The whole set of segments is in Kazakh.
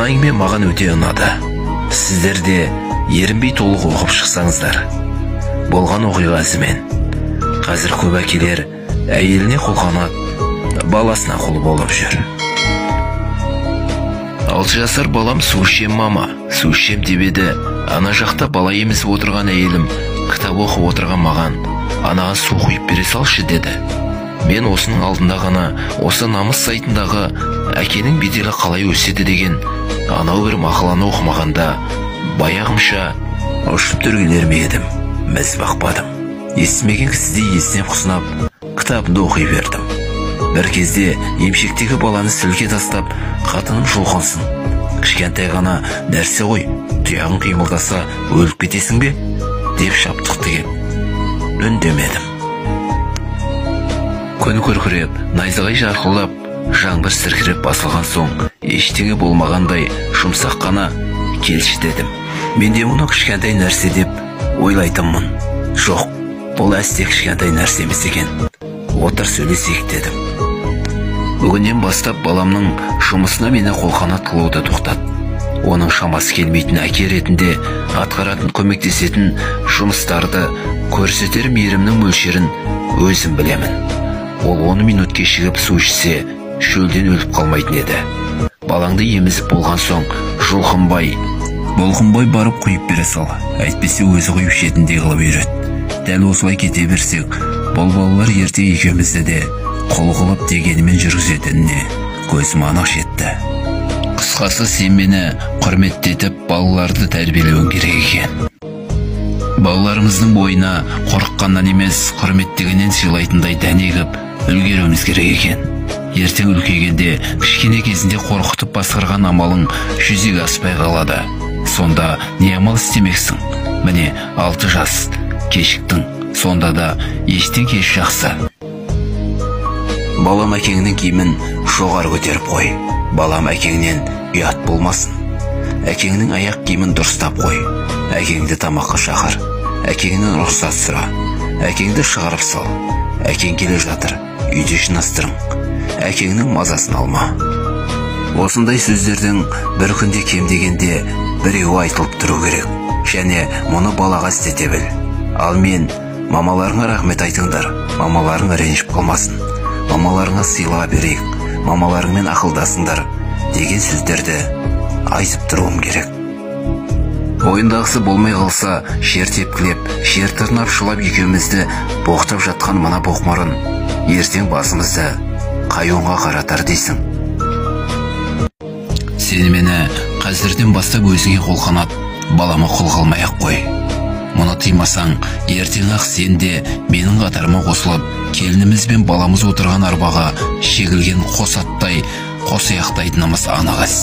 Мына әңгіме маған өте ұнады. Сіздер де ерінбей толық оқып шықсаңыздар. Болған оқиға ізімен. Қазір көп әкелер әйеліне қолқанат, баласына қол болып жүр. 6 жасар балам су ішем мама, су ішем деп еді. Ана жақта бала емізіп отырған әйелім кітап оқып отырған маған, анаға су құйып бере салшы деді. Мен осының алдында ғана осы намыс сайтындағы әкенің беделі қалай өседі деген анау бір мақаланы оқымағанда баяғымша ұшып түргелер ме едім, міз бақпадым. Естімеген кісідей есінеп құсынап кітабымды оқи бердім. Бір кезде емшектегі баланы сілке тастап, қатыным жұлқынсын. Кішкентай ғана нәрсе ғой, тұяғын қимылдаса өліп кетесің бе? Деп шаптықты кеп. Үндемедім. Күн көркіреп, найзағай жарқылдап, жаңбыр сіркіреп басылған соң, ештеңе болмағандай жұмсақ қана келші дедім. Менде мұны кішкентай нәрсе деп ойлайтынмын. Жоқ, бұл әсте кішкентай нәрсе емес екен. Отыр сөйлесейік дедім. Бүгіннен бастап баламның жұмысына мені қолқанат қылуды тоқтат. Оның шамасы келмейтін әке ретінде атқаратын көмектесетін жұмыстарды көрсетер мейірімнің мөлшерін өзім білемін. Ол 10 минут кешігіп су ішсе, шөлден өліп қалмайтын еді. Балаңды емізіп болған соң бұлқынбай барып құйып бере сал. Әйтпесе өзі құйып ішетіндей қылып үйрет. Дәл осылай кете берсек, бұл балалар ерте екеумізді де құл қылып дегенімен жүргізетініне көзім анық жетті. Қысқасы, сен мені құрметтетіп балаларды тәрбиелеуің керек екен. Балаларымыздың бойына қорыққаннан емес, құрметтегеннен сыйлайтындай дәнегіп үлгеруіміз керек екен. Ертең үлкейгенде кішкене кезінде қорқытып басқарған амалың жүзеге аспай қалады. Сонда не амал істемексің? Міне 6 жас кешіктің, сонда да естен кеш жақсы. Балам, әкеңнің киімін жоғары көтеріп қой. Балам, әкеңнен ұят болмасын. Әкеңнің аяқ киімін дұрыстап қой. Әкеңді тамаққа шақыр. Әкеңнен рұқсат сұра. Әкеңді шығарып сал. Әкең келе жатыр, үйде жинастырың. Әкеңнің мазасын алма. Осындай сөздердің бір күнде кем дегенде біреуі айтылып тұру керек. Және мұны балаға істете біл. Ал мен мамаларыңа рахмет айтыңдар. Мамаларың ренжіп қалмасын. Мамаларыңа сыйла берейік. Мамаларыңмен ақылдасыңдар деген сөздерді айтып тұруым керек. Ойындағысы болмай қалса, жер тепкілеп, жер тырнап шылап екеумізді боқтап жатқан мына боқмұрын ертең басымызды қайонға қаратар дейсің. Сені мені қазірден бастап өзіңе қолқанат, балама құл қылмай-ақ қой. Мұны тыймасаң, ертең ақ сен де менің қатарыма қосылып, келініміз бен баламыз отырған арбаға шегілген қос аттай, қос аяқтайтынымыз анық іс.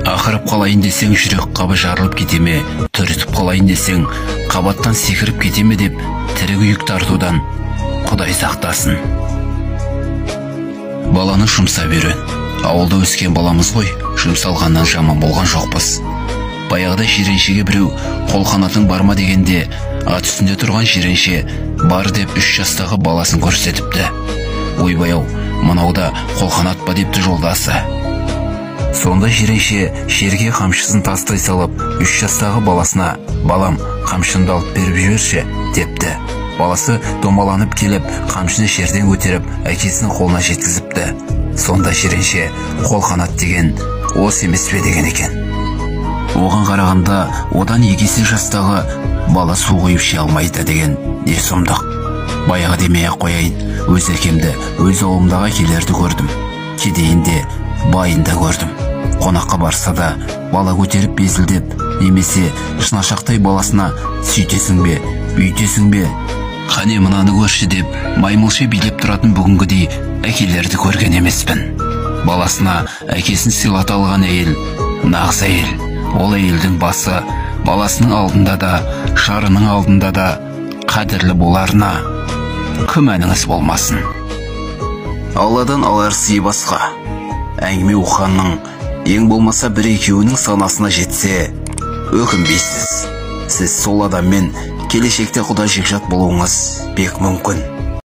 Ақырып қалайын десең, жүрек қабы жарылып кетеме, түрітіп қалайын десең, қабаттан секіріп кетеме деп тірі күйік тартудан Құдай сақтасын. Баланы жұмса үйрен. Ауылда өскен баламыз ғой, жұмсалғаннан жаман болған жоқпыз. Баяғыда жиреншеге біреу қолқанатың бар ма дегенде, ат үстінде тұрған жиренше бар деп 3 жастағы баласын көрсетіпті. Ойбай-ау, мынауда қолқанат па депті жолдасы. Сонда жиренше жерге қамшысын тастай салып, 3 жастағы баласына, балам, қамшынды алып беріп жіберші депті. Баласы домаланып келіп, қамшыны жерден көтеріп, әкесінің қолына жеткізіпті. Сонда жиренше қолқанат деген осы емес пе деген екен. Оған қарағанда, одан 2 есе жастағы бала су құйып іше алмайды деген не сұмдық. Баяғы демей-ақ қояйын, өз әкемді, өз ауылымдағы әкелерді көрдім. Кедейінде, байында көрдім. Қонаққа барса да бала көтеріп безілдеп, немесе шынашақтай баласына сөйтесің бе, бүйтесің бе, қане мынаны көрші деп маймылша билеп тұратын бүгінгідей әкелерді көрген емеспін. Баласына әкесін сыйлата алған әйел нағыз әйел. Ол әйелдің басы баласының алдында да, шарының алдында да қадірлі боларына күмәніңіз болмасын. Алладан алар сый басқа. Әңгіме оқығанның ең болмаса 1-2-інің санасына жетсе, өкінбейсіз. Сіз сол адаммен келешекте құда жекжат болуыңыз бек мүмкін.